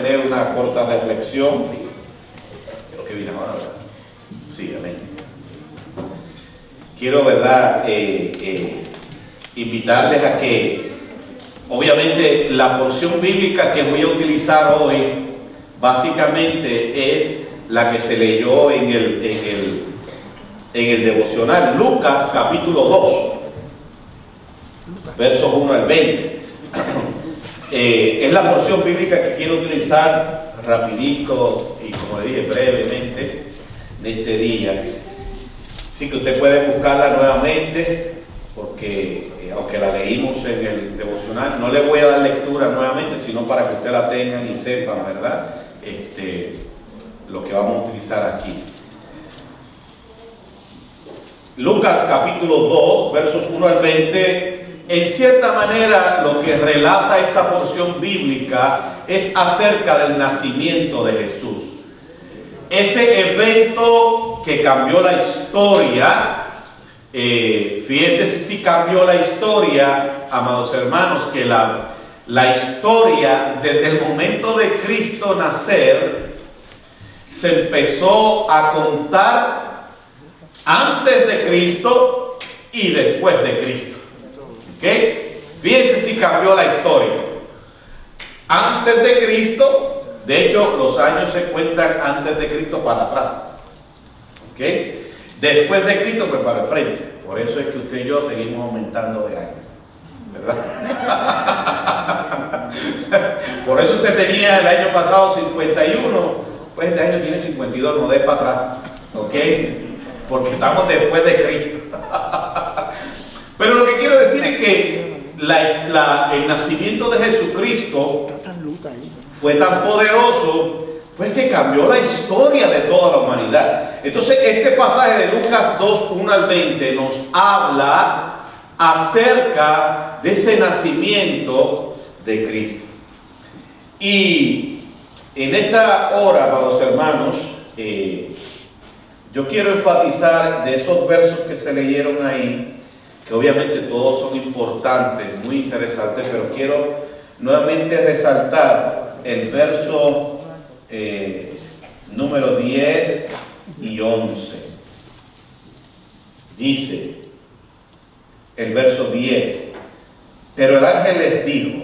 tener una corta reflexión. Creo que viene ahora, ¿verdad? Sí, amén. Quiero, ¿verdad?, invitarles a que, obviamente, la porción bíblica que voy a utilizar hoy, básicamente es la que se leyó en el devocional, Lucas capítulo 2, versos 1 al 20. Es la porción bíblica que quiero utilizar rapidito y, como le dije, brevemente en este día. Así que usted puede buscarla nuevamente, porque aunque la leímos en el devocional, no le voy a dar lectura nuevamente, sino para que usted la tengan y sepan, ¿verdad?, lo que vamos a utilizar aquí. Lucas capítulo 2, versos 1 al 20, en cierta manera lo que relata esta porción bíblica es acerca del nacimiento de Jesús. Ese evento que cambió la historia, fíjense si cambió la historia, amados hermanos, que la historia desde el momento de Cristo nacer se empezó a contar antes de Cristo y después de Cristo. ¿Okay? Fíjense si cambió la historia. Antes de Cristo, de hecho los años se cuentan antes de Cristo para atrás. ¿Okay? Después de Cristo, pues para el frente. Por eso es que usted y yo seguimos aumentando de años, ¿verdad? Por eso usted tenía el año pasado 51, pues este año tiene 52, no dé para atrás. ¿Ok? Porque estamos después de Cristo. Pero lo que quiero decir es que el nacimiento de Jesucristo fue tan poderoso, pues, que cambió la historia de toda la humanidad. Entonces este pasaje de Lucas 2, 1 al 20 nos habla acerca de ese nacimiento de Cristo. Y en esta hora, amados hermanos, yo quiero enfatizar de esos versos que se leyeron ahí, que obviamente todos son importantes, muy interesantes, pero quiero nuevamente resaltar el verso número 10 y 11. Dice el verso 10: pero el ángel les dijo,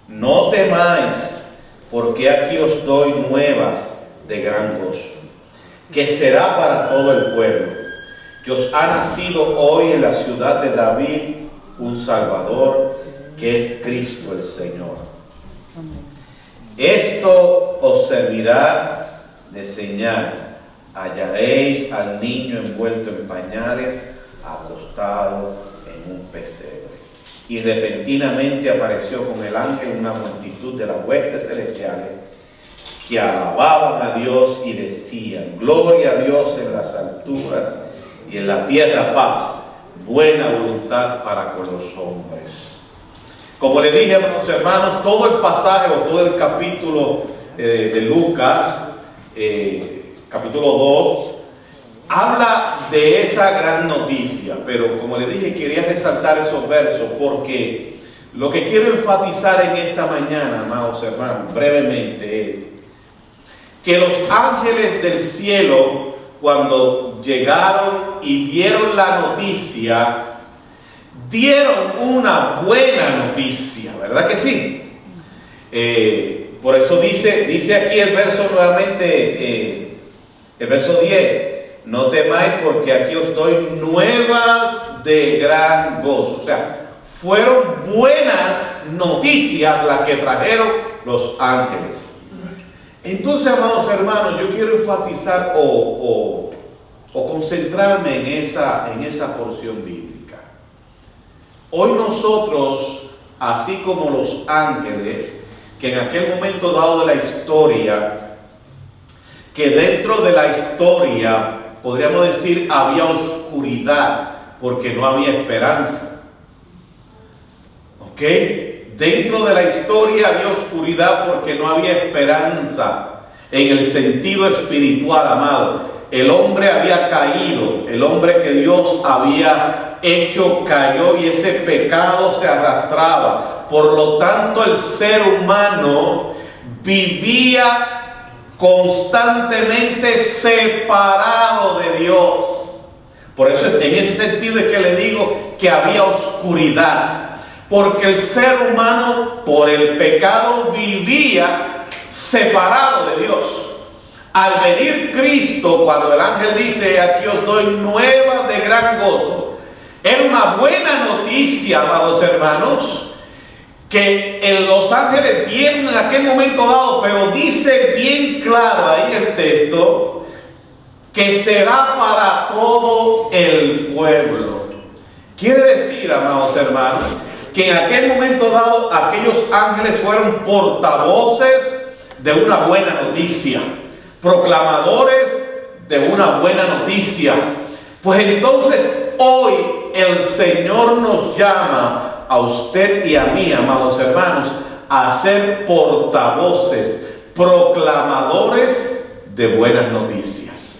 no temáis, porque aquí os doy nuevas de gran gozo, que será para todo el pueblo, que os ha nacido hoy en la ciudad de David un Salvador, que es Cristo el Señor. Esto os servirá de señal: hallaréis al niño envuelto en pañales, acostado en un pesebre. Y repentinamente apareció con el ángel una multitud de las huestes celestiales, que alababan a Dios y decían: gloria a Dios en las alturas, y en la tierra paz, buena voluntad para con los hombres. Como le dije, hermanos, todo el pasaje o todo el capítulo de Lucas, capítulo 2, habla de esa gran noticia. Pero como le dije, quería resaltar esos versos porque lo que quiero enfatizar en esta mañana, amados hermanos, brevemente, es que los ángeles del cielo, cuando llegaron y dieron la noticia, dieron una buena noticia, ¿verdad que sí? Por eso dice aquí el verso nuevamente, el verso 10, no temáis, porque aquí os doy nuevas de gran gozo. O sea, fueron buenas noticias las que trajeron los ángeles. Entonces, amados hermanos, yo quiero enfatizar o concentrarme en esa porción bíblica. Hoy nosotros, así como los ángeles, que en aquel momento dado de la historia, que dentro de la historia, podríamos decir, había oscuridad, porque no había esperanza. ¿Ok? Dentro de la historia había oscuridad porque no había esperanza en el sentido espiritual, amado. El hombre había caído, el hombre que Dios había hecho cayó y ese pecado se arrastraba. Por lo tanto, el ser humano vivía constantemente separado de Dios. Por eso en ese sentido es que le digo que había oscuridad, porque el ser humano por el pecado vivía separado de Dios. Al venir Cristo, cuando el ángel dice, aquí os doy nuevas de gran gozo, era una buena noticia, amados hermanos, que los ángeles dieron en aquel momento dado, pero dice bien claro ahí el texto, que será para todo el pueblo. Quiere decir, amados hermanos, que en aquel momento dado aquellos ángeles fueron portavoces de una buena noticia, proclamadores de una buena noticia. Pues entonces hoy el Señor nos llama a usted y a mí, amados hermanos, a ser portavoces, proclamadores de buenas noticias.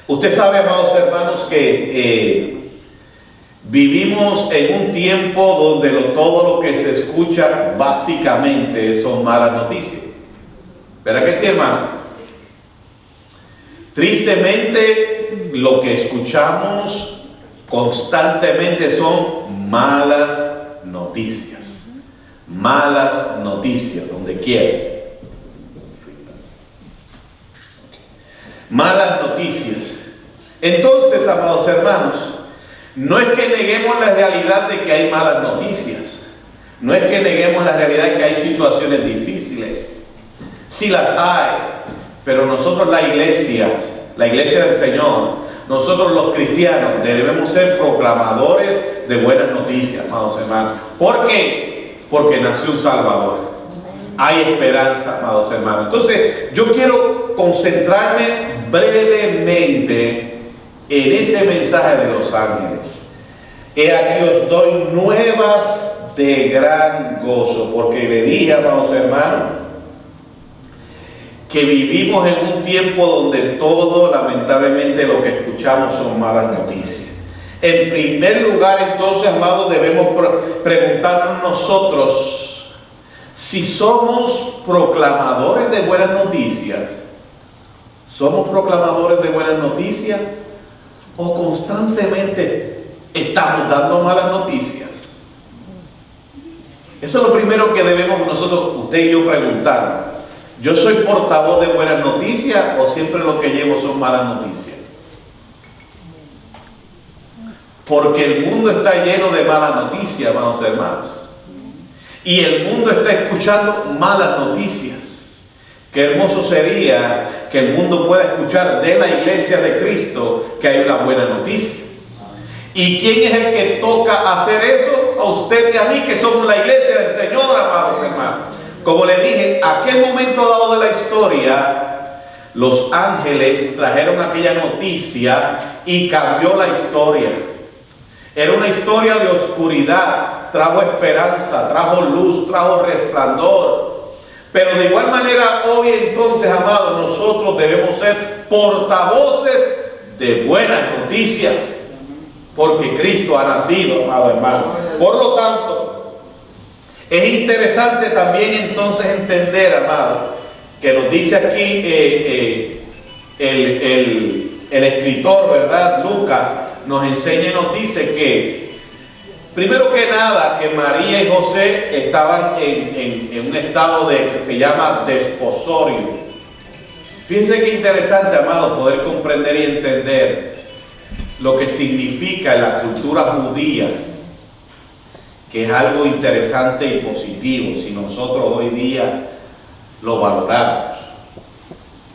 Usted sabe, amados hermanos, que vivimos en un tiempo donde todo lo que se escucha básicamente son malas noticias. ¿Verdad que sí, hermano? Tristemente, lo que escuchamos constantemente son malas noticias. Malas noticias, donde quiera. Malas noticias. Entonces, amados hermanos, no es que neguemos la realidad de que hay malas noticias. No es que neguemos la realidad de que hay situaciones difíciles. Sí las hay, pero nosotros la iglesia del Señor, nosotros los cristianos debemos ser proclamadores de buenas noticias, amados hermanos. ¿Por qué? Porque nació un Salvador. Hay esperanza, amados hermanos. Entonces, yo quiero concentrarme brevemente en ese mensaje de los ángeles. He aquí os doy nuevas de gran gozo, porque le dije, amados hermanos, que vivimos en un tiempo donde todo, lamentablemente, lo que escuchamos son malas noticias. En primer lugar, entonces, amados, debemos preguntarnos nosotros si somos proclamadores de buenas noticias. ¿Somos proclamadores de buenas noticias o constantemente estamos dando malas noticias? Eso es lo primero que debemos nosotros, usted y yo, preguntar. ¿Yo soy portavoz de buenas noticias o siempre lo que llevo son malas noticias? Porque el mundo está lleno de malas noticias, amados hermanos. Y el mundo está escuchando malas noticias. Qué hermoso sería que el mundo pueda escuchar de la iglesia de Cristo que hay una buena noticia. ¿Y quién es el que toca hacer eso? A usted y a mí, que somos la iglesia del Señor, amados hermanos. Como le dije, aquel momento dado de la historia, los ángeles trajeron aquella noticia y cambió la historia. Era una historia de oscuridad, trajo esperanza, trajo luz, trajo resplandor. Pero de igual manera, hoy entonces, amados, nosotros debemos ser portavoces de buenas noticias, porque Cristo ha nacido, amado hermano. Por lo tanto, es interesante también entonces entender, amado, que nos dice aquí el escritor, ¿verdad? Lucas nos enseña y nos dice que, primero que nada, que María y José estaban en un estado que se llama desposorio. Fíjense qué interesante, amado, poder comprender y entender lo que significa en la cultura judía, que es algo interesante y positivo si nosotros hoy día lo valoramos.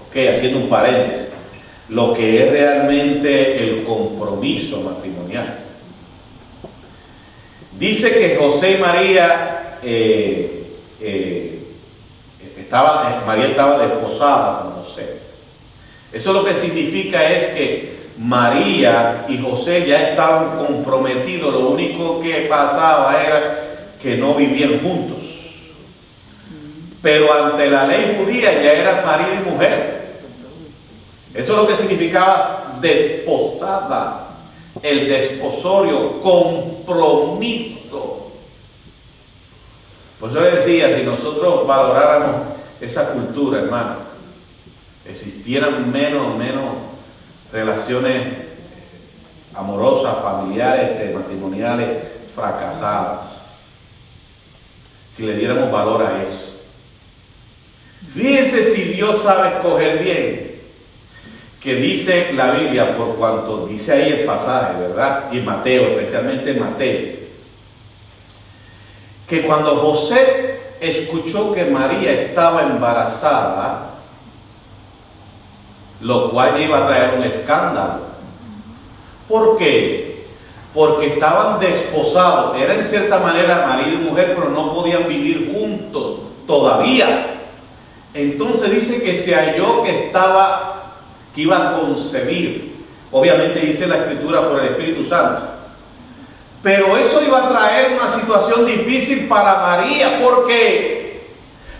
Ok, haciendo un paréntesis, lo que es realmente el compromiso matrimonial. Dice que José y María María estaba desposada con José. Eso lo que significa es que María y José ya estaban comprometidos. Lo único que pasaba era que no vivían juntos. Pero ante la ley judía ya eran marido y mujer. Eso es lo que significaba desposada. El desposorio, compromiso. Por eso le decía, si nosotros valoráramos esa cultura, hermano, existieran menos relaciones amorosas, familiares, matrimoniales fracasadas, si le diéramos valor a eso. Fíjense si Dios sabe escoger bien, que dice la Biblia, por cuanto dice ahí el pasaje, ¿verdad? Y Mateo, especialmente Mateo, que cuando José escuchó que María estaba embarazada, lo cual iba a traer un escándalo. ¿Por qué? Porque estaban desposados, eran en cierta manera marido y mujer, pero no podían vivir juntos todavía. Entonces dice que se halló que iba a concebir. Obviamente dice la Escritura por el Espíritu Santo. Pero eso iba a traer una situación difícil para María. ¿Por qué?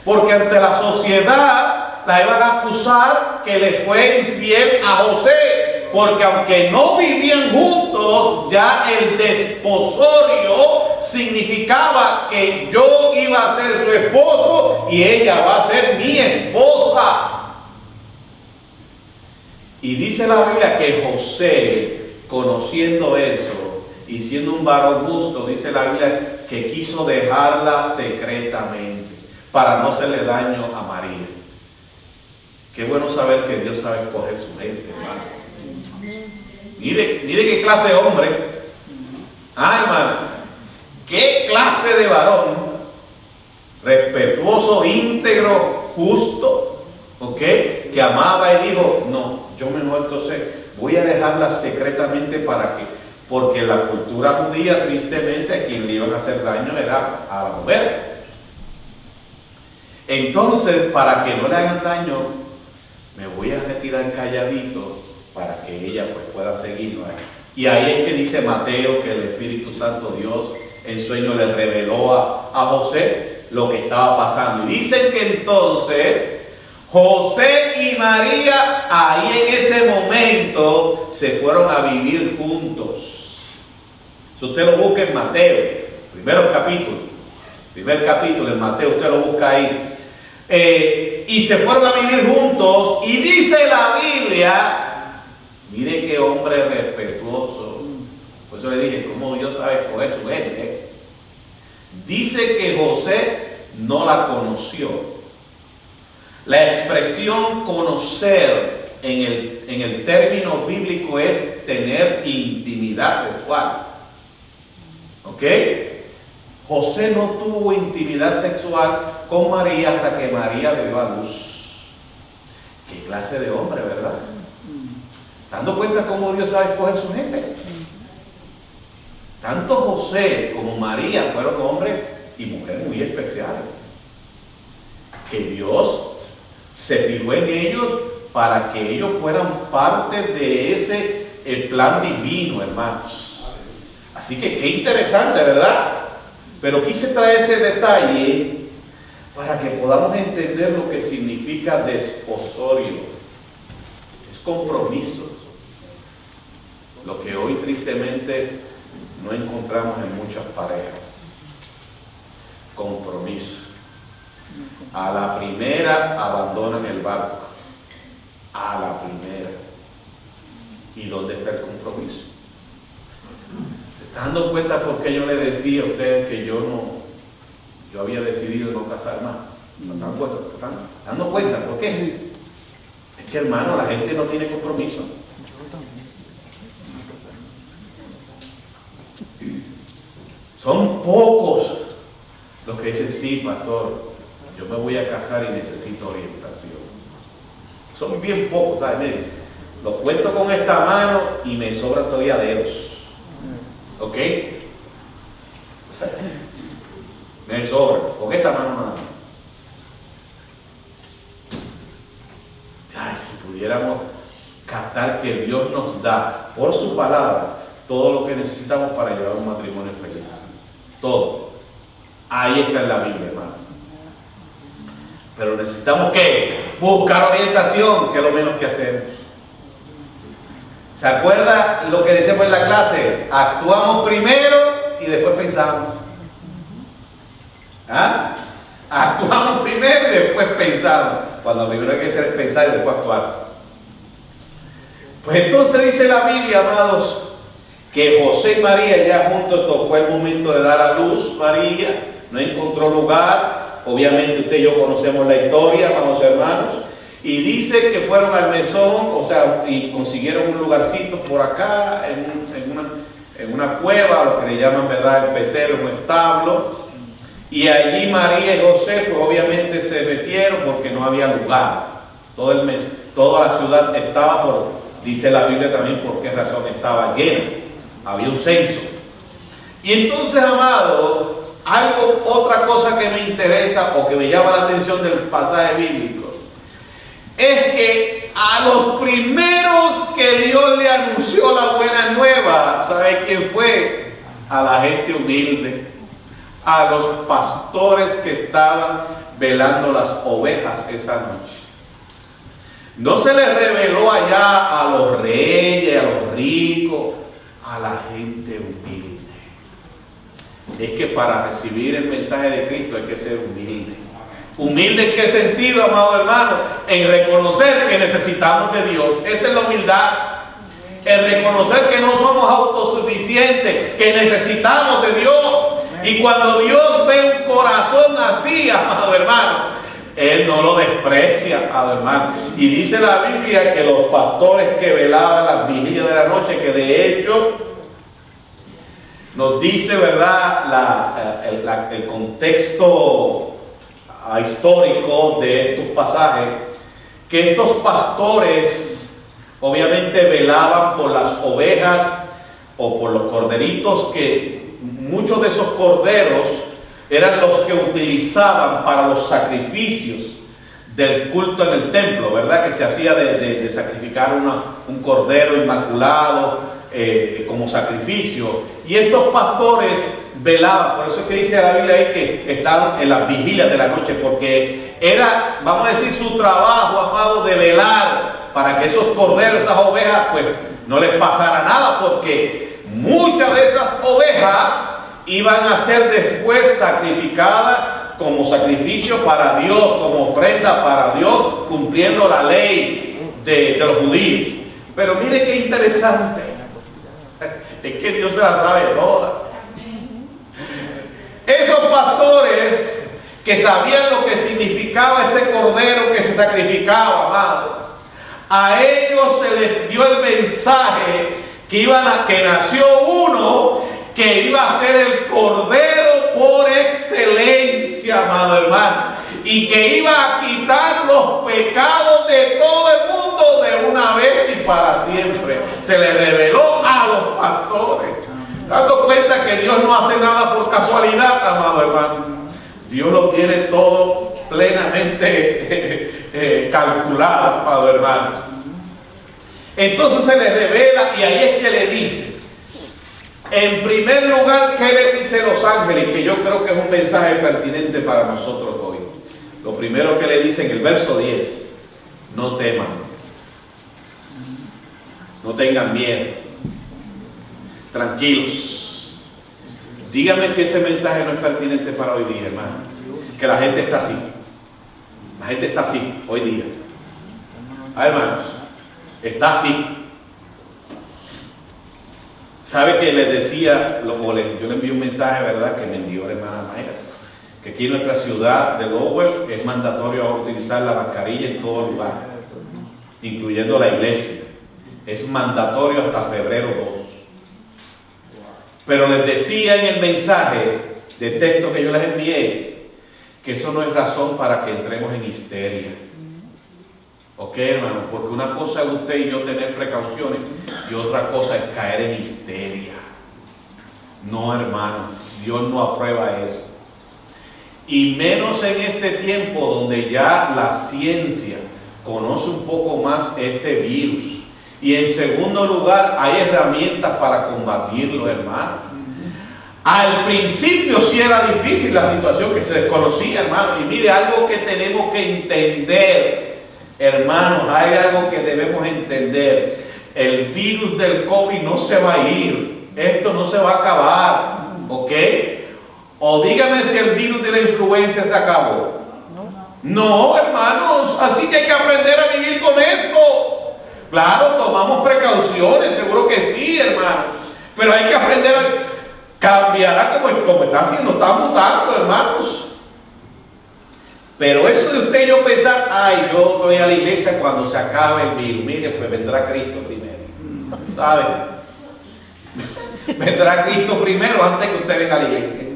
Porque ante la sociedad la iban a acusar que le fue infiel a José. Porque aunque no vivían juntos, ya el desposorio significaba que yo iba a ser su esposo y ella va a ser mi esposa. Y dice la Biblia que José, conociendo eso y siendo un varón justo, dice la Biblia que quiso dejarla secretamente para no hacerle daño a María. Qué bueno saber que Dios sabe escoger su gente, hermano. Mire qué clase de hombre. Hermanos, qué clase de varón, respetuoso, íntegro, justo, ¿ok? Que amaba y dijo, no, yo mejor entonces voy a dejarla secretamente porque la cultura judía, tristemente, a quien le iban a hacer daño era a la mujer. Entonces, para que no le hagan daño, me voy a retirar calladito para que ella pues pueda seguirlo. Y ahí es que dice Mateo que el Espíritu Santo, Dios, en sueño le reveló a José lo que estaba pasando. Y dicen que entonces José y María ahí en ese momento se fueron a vivir juntos. Si usted lo busca en Mateo, primer capítulo en Mateo, usted lo busca ahí. Y se fueron a vivir juntos y dice la Biblia, mire qué hombre respetuoso. Por eso le dije, cómo Dios sabe escoger su gente. Dice que José no la conoció. La expresión conocer en el término bíblico es tener intimidad sexual. ¿Ok? José no tuvo intimidad sexual con María hasta que María le dio a luz. Qué clase de hombre, ¿verdad? Dando cuenta cómo Dios sabe escoger su gente. Tanto José como María fueron hombres y mujeres muy especiales, que Dios se fijó en ellos para que ellos fueran parte de ese plan divino, hermanos. Así que qué interesante, ¿verdad? Pero quise traer ese detalle para que podamos entender lo que significa desposorio. Es compromiso. Lo que hoy tristemente no encontramos en muchas parejas. Compromiso. A la primera abandonan el barco. A la primera. ¿Y dónde está el compromiso? ¿Se están dando cuenta por qué yo le decía a ustedes que yo había decidido no casar más? ¿Se están dando cuenta? ¿Por qué? Es que, hermano, la gente no tiene compromiso. Son pocos los que dicen, sí, pastor, yo me voy a casar y necesito orientación. Son bien pocos, ¿sabes? Lo cuento con esta mano y me sobran todavía dedos. ¿Ok? Me sobran, con esta mano nada más. Ay, si pudiéramos captar que Dios nos da por su palabra todo lo que necesitamos para llevar un matrimonio feliz. Todo. Ahí está en la Biblia, hermano. Pero necesitamos ¿qué? Buscar orientación, que es lo menos que hacemos. ¿Se acuerda lo que decíamos en la clase? Actuamos primero y después pensamos. ¿Ah? Actuamos primero y después pensamos. Cuando primero hay que hacer pensar y después actuar. Pues entonces dice la Biblia, amados, que José y María ya juntos tocó el momento de dar a luz. María no encontró lugar. Obviamente usted y yo conocemos la historia, amados hermanos. Y dice que fueron al mesón, o sea, y consiguieron un lugarcito por acá, en una cueva, lo que le llaman, ¿verdad?, el pecero, un establo. Y allí María y José, pues obviamente se metieron porque no había lugar. Toda la ciudad estaba dice la Biblia también por qué razón estaba llena. Había un censo. Y entonces, amado, otra cosa que me interesa o que me llama la atención del pasaje bíblico es que a los primeros que Dios le anunció la buena nueva, ¿sabe quién fue? A la gente humilde, a los pastores que estaban velando las ovejas esa noche. No se les reveló allá a los reyes, a los ricos, a la gente humilde. Es que para recibir el mensaje de Cristo hay que ser humilde. ¿Humilde en qué sentido, amado hermano? En reconocer que necesitamos de Dios. Esa es la humildad. En reconocer que no somos autosuficientes, que necesitamos de Dios. Y cuando Dios ve un corazón así, amado hermano, Él no lo desprecia, amado hermano. Y dice la Biblia que los pastores que velaban las vigilias de la noche, que de hecho nos dice, ¿verdad?, el contexto histórico de estos pasajes, que estos pastores obviamente velaban por las ovejas o por los corderitos, que muchos de esos corderos eran los que utilizaban para los sacrificios del culto en el templo, ¿verdad? Que se hacía de sacrificar un cordero inmaculado como sacrificio. Y estos pastores velaban, por eso es que dice la Biblia ahí que estaban en las vigilias de la noche, porque era, vamos a decir, su trabajo, amado, de velar para que esos corderos, esas ovejas, pues no les pasara nada, porque muchas de esas ovejas iban a ser después sacrificadas como sacrificio para Dios, como ofrenda para Dios, cumpliendo la ley de los judíos. Pero mire qué interesante, es que Dios se la sabe toda. Esos pastores que sabían lo que significaba ese cordero que se sacrificaba, amado, a ellos se les dio el mensaje que nació uno que iba a ser el cordero por excelencia, amado hermano, y que iba a quitar los pecados de todo el mundo de una vez y para siempre. Se le reveló a los pastores. Dando cuenta que Dios no hace nada por casualidad, amado hermano. Dios lo tiene todo plenamente calculado, amado hermano. Entonces se le revela, y ahí es que le dice, en primer lugar, ¿qué le dice los ángeles? Que yo creo que es un mensaje pertinente para nosotros hoy. Lo primero que le dice en el verso 10, no teman, no tengan miedo, tranquilos. Dígame si ese mensaje no es pertinente para hoy día, hermano. Que la gente está así. La gente está así hoy día. Hermanos, está así. ¿Sabe que les decía? Yo le envié un mensaje, ¿verdad?, que me envió la hermana Mayra, que aquí en nuestra ciudad de Lowell es mandatorio utilizar la mascarilla en todo lugar, incluyendo la iglesia. Es mandatorio hasta febrero 2. Pero les decía en el mensaje de texto que yo les envié que eso no es razón para que entremos en histeria. ¿Ok, hermano? Porque una cosa es usted y yo tener precauciones y otra cosa es caer en histeria. No, hermano, Dios no aprueba eso. Y menos en este tiempo donde ya la ciencia conoce un poco más este virus. Y en segundo lugar, hay herramientas para combatirlo, hermano. Al principio sí era difícil la situación, que se desconocía, hermano. Y mire, algo que tenemos que entender, hermanos, hay algo que debemos entender. El virus del COVID no se va a ir. Esto no se va a acabar, ¿ok? O dígame si el virus de la influencia se acabó. No, hermanos, así que hay que aprender a vivir con esto. Claro, tomamos precauciones, seguro que sí, hermano. Pero hay que aprender a cambiar como está haciendo, está mutando, hermanos. Pero eso de usted y yo pensar, ay, yo voy a la iglesia cuando se acabe el virus. Mire, pues vendrá Cristo primero. ¿Sabe? Vendrá Cristo primero antes que usted venga a la iglesia.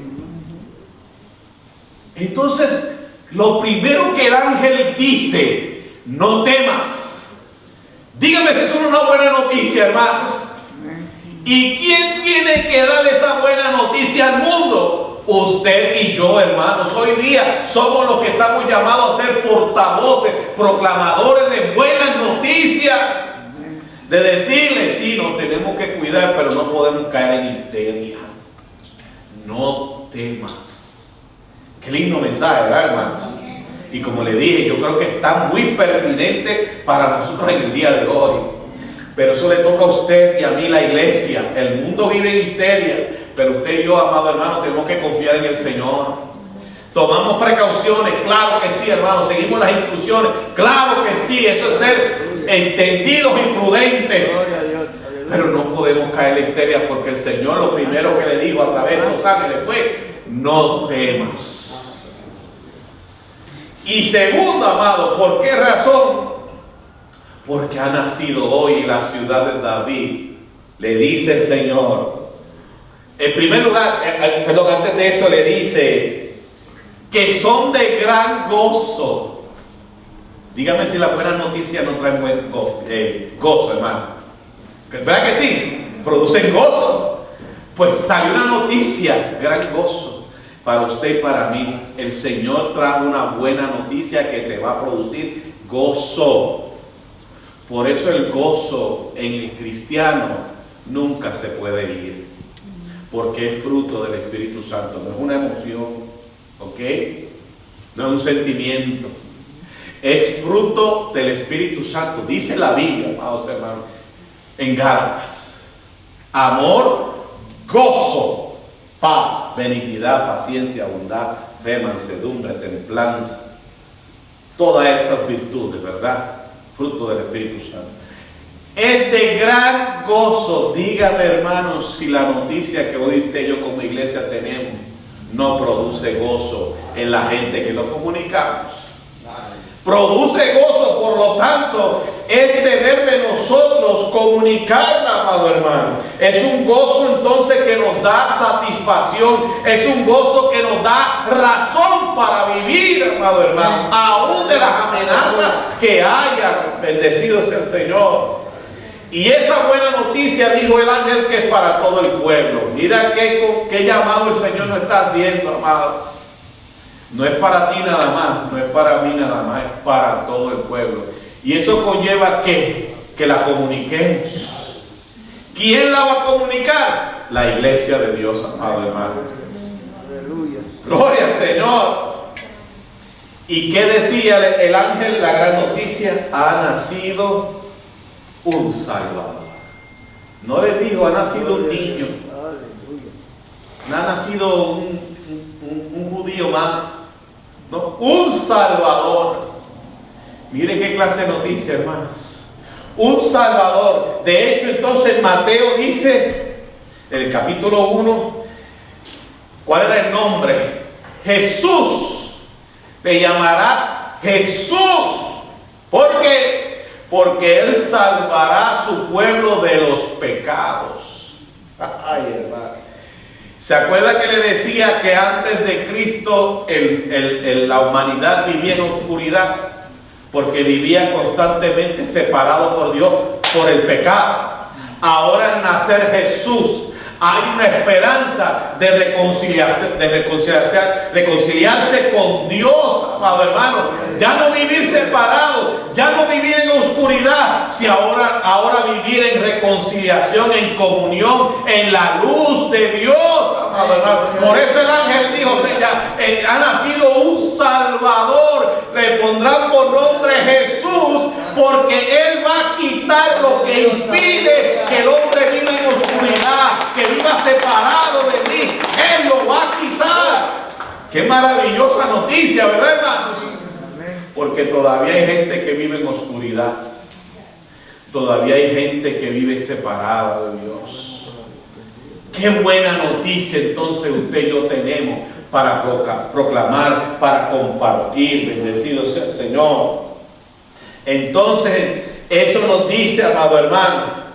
Entonces, lo primero que el ángel dice, no temas. Dígame si es una buena noticia, hermanos. ¿Y quién tiene que darle esa buena noticia al mundo? Usted y yo, hermanos. Hoy día somos los que estamos llamados a ser portavoces, proclamadores de buenas noticias. De decirle, sí, nos tenemos que cuidar, pero no podemos caer en histeria. No temas. Qué lindo mensaje, ¿verdad, hermanos? Y como le dije, yo creo que está muy pertinente para nosotros en el día de hoy. Pero eso le toca a usted y a mí, la iglesia. El mundo vive en histeria, pero usted y yo, amado hermano, tenemos que confiar en el Señor. Tomamos precauciones, claro que sí, hermano. Seguimos las instrucciones, claro que sí. Eso es ser entendidos y prudentes. Pero no podemos caer en la histeria, porque el Señor lo primero que le dijo a través de los ángeles fue: no temas. Y segundo, amado, ¿por qué razón? Porque ha nacido hoy en la ciudad de David, le dice el Señor. En primer lugar, antes de eso le dice que son de gran gozo. Dígame si la buena noticia no trae buen gozo, hermano. ¿Verdad que sí? Producen gozo. Pues salió una noticia, gran gozo. Para usted y para mí, el Señor trajo una buena noticia que te va a producir gozo. Por eso el gozo en el cristiano nunca se puede ir, porque es fruto del Espíritu Santo, no es una emoción, ¿ok? No es un sentimiento, es fruto del Espíritu Santo. Dice la Biblia, amados hermanos, en Gálatas: amor, gozo, paz, benignidad, paciencia, bondad, fe, mansedumbre, templanza. Todas esas virtudes, ¿verdad? Fruto del Espíritu Santo. Es de gran gozo. Dígame, hermanos, si la noticia que hoy usted y yo como iglesia tenemos no produce gozo en la gente que lo comunicamos. Produce gozo, por lo tanto, es deber de nosotros comunicarla, amado hermano. Es un gozo entonces que nos da satisfacción, es un gozo que nos da razón para vivir, amado hermano, aún de las amenazas que haya. Bendecido sea el Señor. Y esa buena noticia, dijo el ángel, que es para todo el pueblo. Mira qué llamado el Señor nos está haciendo, amado. No es para ti nada más, no es para mí nada más, es para todo el pueblo. Y eso conlleva que la comuniquemos. ¿Quién la va a comunicar? La iglesia de Dios, amado hermano. Aleluya. Gloria al Señor. ¿Y qué decía el ángel? La gran noticia: ha nacido un Salvador. No les dijo, ha nacido un niño. No ha nacido un judío más. No, un Salvador. Mire qué clase de noticia, hermanos. Un Salvador. De hecho, entonces Mateo dice, en el capítulo 1, ¿cuál era el nombre? Jesús. Le llamarás Jesús. ¿Por qué? Porque Él salvará a su pueblo de los pecados. Ay, hermano. ¿Se acuerda que le decía que antes de Cristo la humanidad vivía en oscuridad? Porque vivía constantemente separado por Dios por el pecado. Ahora al nacer Jesús hay una esperanza de reconciliarse con Dios, amado hermano. Ya no vivir separado, ya no vivir en oscuridad, si ahora vivir en reconciliación, en comunión, en la luz de Dios, amado hermano. Por eso el ángel dijo, ha nacido un Salvador, le pondrán por nombre Jesús, porque Él va a quitar lo que impide que el hombre viva en oscuridad, que viva separado de mí. Él lo va a quitar. maravillosa noticia, ¿verdad, hermanos? Porque todavía hay gente que vive en oscuridad. Todavía hay gente que vive separada de Dios. Qué buena noticia entonces usted y yo tenemos para proclamar, para compartir. Bendecido sea el Señor. Entonces, eso nos dice, amado hermano,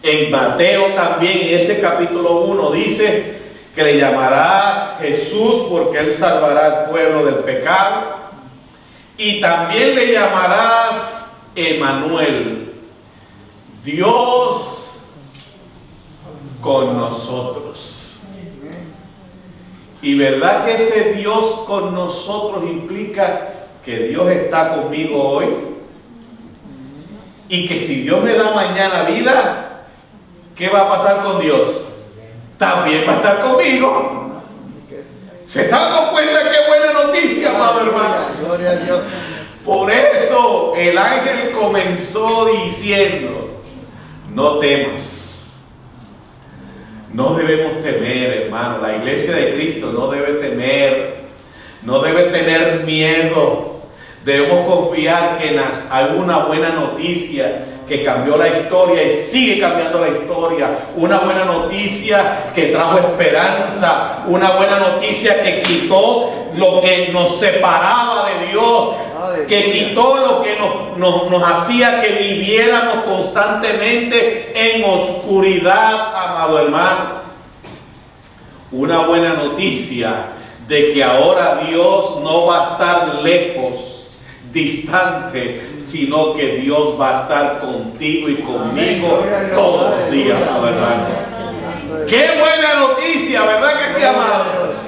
en Mateo también, en ese capítulo 1, dice que le llamarás Jesús porque Él salvará al pueblo del pecado. Y también le llamarás Emmanuel, Dios con nosotros. Y verdad que ese Dios con nosotros implica que Dios está conmigo hoy. Y que si Dios me da mañana vida, ¿qué va a pasar con Dios? También va a estar conmigo. ¿Se están dando cuenta qué buena noticia, amado hermano? Gloria a Dios. Por eso el ángel comenzó diciendo: no temas. No debemos temer, hermano. La iglesia de Cristo no debe temer. No debe tener miedo. Debemos confiar que hay una buena noticia que cambió la historia y sigue cambiando la historia. Una buena noticia que trajo esperanza. Una buena noticia que quitó lo que nos separaba de Dios. Que quitó lo que nos hacía que viviéramos constantemente en oscuridad, amado hermano. Una buena noticia de que ahora Dios no va a estar lejos, distante, sino que Dios va a estar contigo y conmigo todos los días, amado hermano. Qué buena noticia, ¿verdad que sí, amado?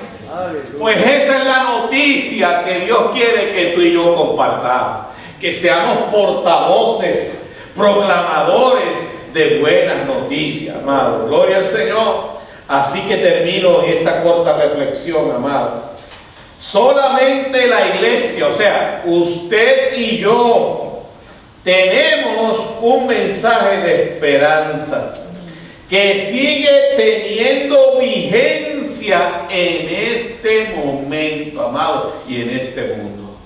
Pues esa es la noticia que Dios quiere que tú y yo compartamos, que seamos portavoces, proclamadores de buenas noticias, amado. Gloria al Señor. Así que termino esta corta reflexión, amado. Solamente la iglesia, o sea, usted y yo, tenemos un mensaje de esperanza que sigue teniendo vigencia en este momento, amado, y en este mundo.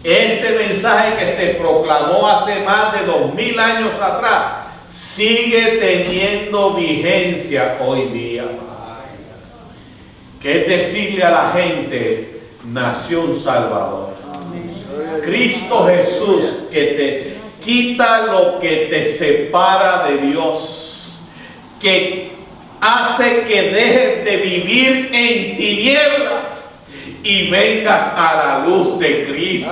Ese mensaje que se proclamó hace más de 2000 años atrás sigue teniendo vigencia hoy día, amado. Que es decirle a la gente: nació un Salvador. Cristo Jesús, que te quita lo que te separa de Dios, que hace que dejes de vivir en tinieblas y vengas a la luz de Cristo.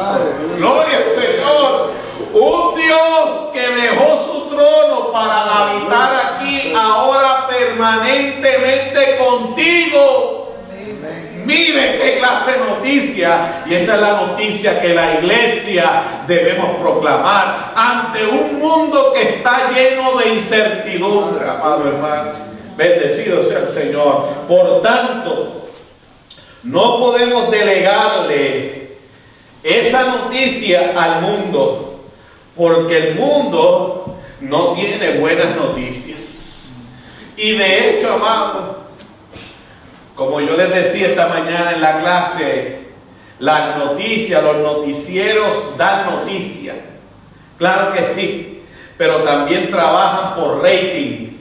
Gloria al Señor. Un Dios que dejó su trono para habitar aquí ahora permanentemente contigo. Mire qué clase de noticia, y esa es la noticia que la iglesia debemos proclamar ante un mundo que está lleno de incertidumbre, amado hermano. Bendecido sea el Señor. Por tanto, no podemos delegarle esa noticia al mundo, porque el mundo no tiene buenas noticias. Y de hecho, amado, como yo les decía esta mañana en la clase, las noticias, los noticieros dan noticias. Claro que sí, pero también trabajan por rating,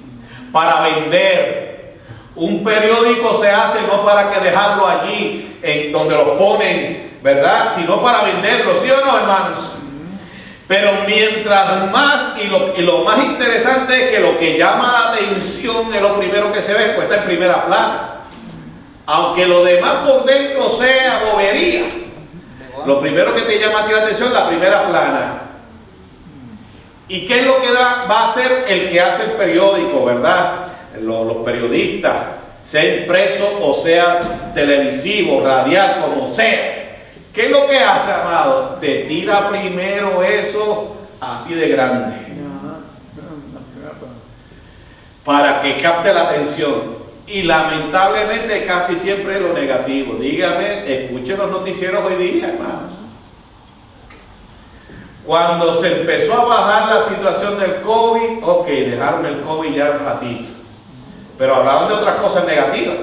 para vender. Un periódico se hace no para que dejarlo allí, en donde lo ponen, ¿verdad? Sino para venderlo, ¿sí o no, hermanos? Pero mientras más, y lo más interesante es que lo que llama la atención es lo primero que se ve, pues está en primera plana. Aunque lo demás por dentro sea boberías, lo primero que te llama a ti la atención es la primera plana. ¿Y qué es lo que va a hacer el que hace el periódico, verdad? Los periodistas, sea impreso o sea televisivo, radial, como sea. ¿Qué es lo que hace, amado? Te tira primero eso así de grande, para que capte la atención. Y lamentablemente casi siempre es lo negativo. Dígame, escuchen los noticieros hoy día, hermanos. Cuando se empezó a bajar la situación del COVID, ok, dejaron el COVID ya un ratito, pero hablaban de otras cosas negativas.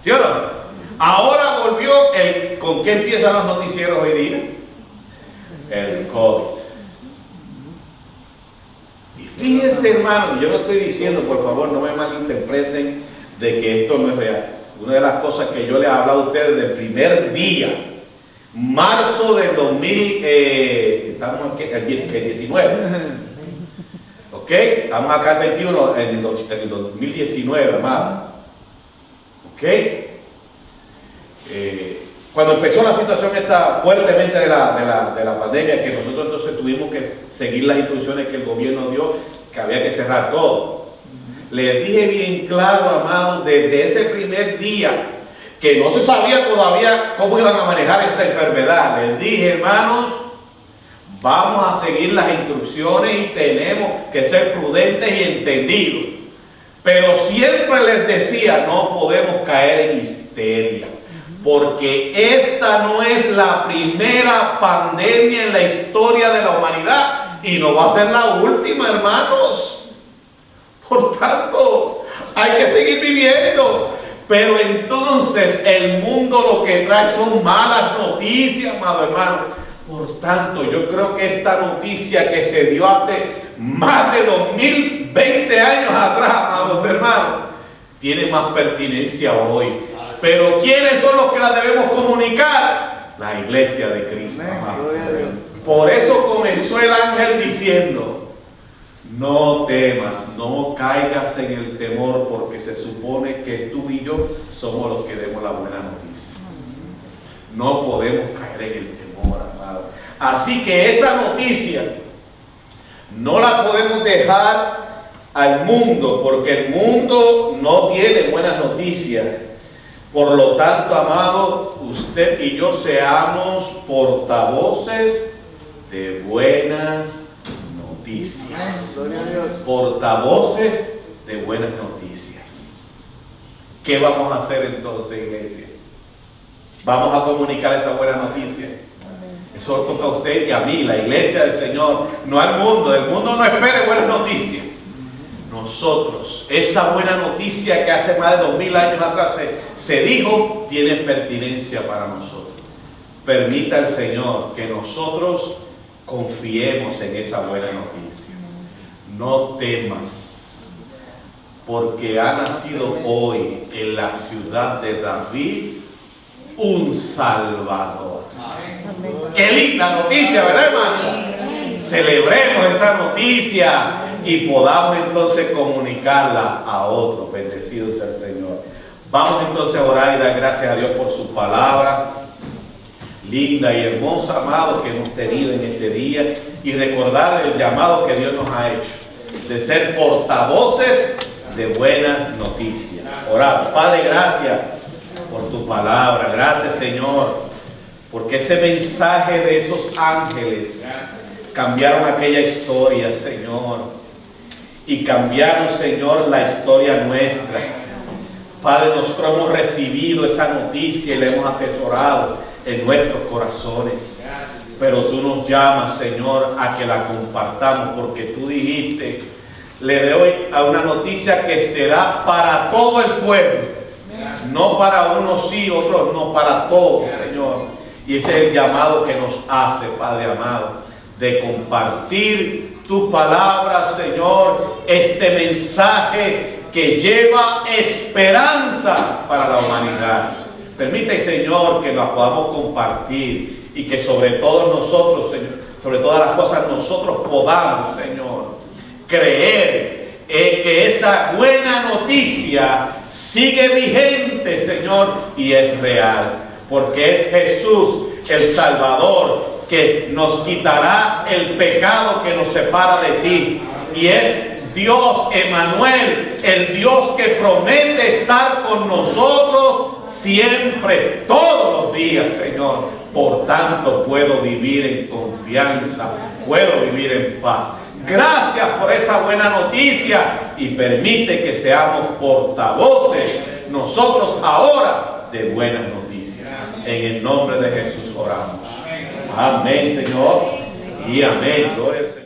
¿Sí o no? Ahora volvió ¿con qué empiezan los noticieros hoy día? El COVID. Y fíjense, hermano, yo no estoy diciendo, por favor, no me malinterpreten de que esto no es real. Una de las cosas que yo les he hablado a ustedes del primer día, marzo del 2000, estamos aquí, el 19, ¿ok? Estamos acá el 21, en el 2019, amado, ¿ok? Cuando empezó la situación esta fuertemente de la pandemia, que nosotros entonces tuvimos que seguir las instrucciones que el gobierno dio, que había que cerrar todo. Les dije bien claro, amados, desde ese primer día, que no se sabía todavía cómo iban a manejar esta enfermedad. Les dije, hermanos, vamos a seguir las instrucciones y tenemos que ser prudentes y entendidos. Pero siempre les decía, no podemos caer en histeria, porque esta no es la primera pandemia en la historia de la humanidad y no va a ser la última, hermanos. Por tanto, hay que seguir viviendo. Pero entonces el mundo lo que trae son malas noticias, amado hermano. Por tanto, yo creo que esta noticia que se dio hace más de 2020 años atrás, amados hermanos, tiene más pertinencia hoy. Pero ¿quiénes son los que la debemos comunicar? La iglesia de Cristo, amado. Por eso comenzó el ángel diciendo: no temas, no caigas en el temor, porque se supone que tú y yo somos los que demos la buena noticia. No podemos caer en el temor, amado. Así que esa noticia no la podemos dejar al mundo, porque el mundo no tiene buenas noticias. Por lo tanto, amado, usted y yo seamos portavoces de buenas noticias. Portavoces de buenas noticias. ¿Qué vamos a hacer entonces, iglesia? Vamos a comunicar esa buena noticia. Eso toca a usted y a mí, la iglesia del Señor, no al mundo. El mundo no espere buenas noticias. Nosotros, esa buena noticia que hace más de 2000 años atrás se dijo, tiene pertinencia para nosotros. Permita al Señor que nosotros confiemos en esa buena noticia. No temas, porque ha nacido hoy en la ciudad de David un Salvador. Qué linda noticia, ¿verdad, hermano? Celebremos esa noticia y podamos entonces comunicarla a otros. Bendecido sea el Señor. Vamos entonces a orar y dar gracias a Dios por su palabra linda y hermosa, amado, que hemos tenido en este día, y recordar el llamado que Dios nos ha hecho de ser portavoces de buenas noticias. Oramos. Padre, gracias por tu palabra. Gracias, Señor, porque ese mensaje de esos ángeles cambiaron aquella historia, Señor, y cambiaron, Señor, la historia nuestra. Padre, nosotros hemos recibido esa noticia y la hemos atesorado en nuestros corazones, pero tú nos llamas, Señor, a que la compartamos, porque tú dijiste: le doy a una noticia que será para todo el pueblo, no para unos sí, otros no, para todos, Señor. Y ese es el llamado que nos hace, Padre amado, de compartir tu palabra, Señor, este mensaje que lleva esperanza para la humanidad. Permite, Señor, que la podamos compartir y que sobre todo nosotros, Señor, sobre todas las cosas, nosotros podamos, Señor, creer que esa buena noticia sigue vigente, Señor, y es real, porque es Jesús el Salvador que nos quitará el pecado que nos separa de ti, y es Dios Emmanuel, el Dios que promete estar con nosotros siempre, todos los días, Señor. Por tanto, puedo vivir en confianza, puedo vivir en paz. Gracias por esa buena noticia y permite que seamos portavoces nosotros ahora de buenas noticias. En el nombre de Jesús oramos. Amén, Señor, y amén. Gloria al Señor.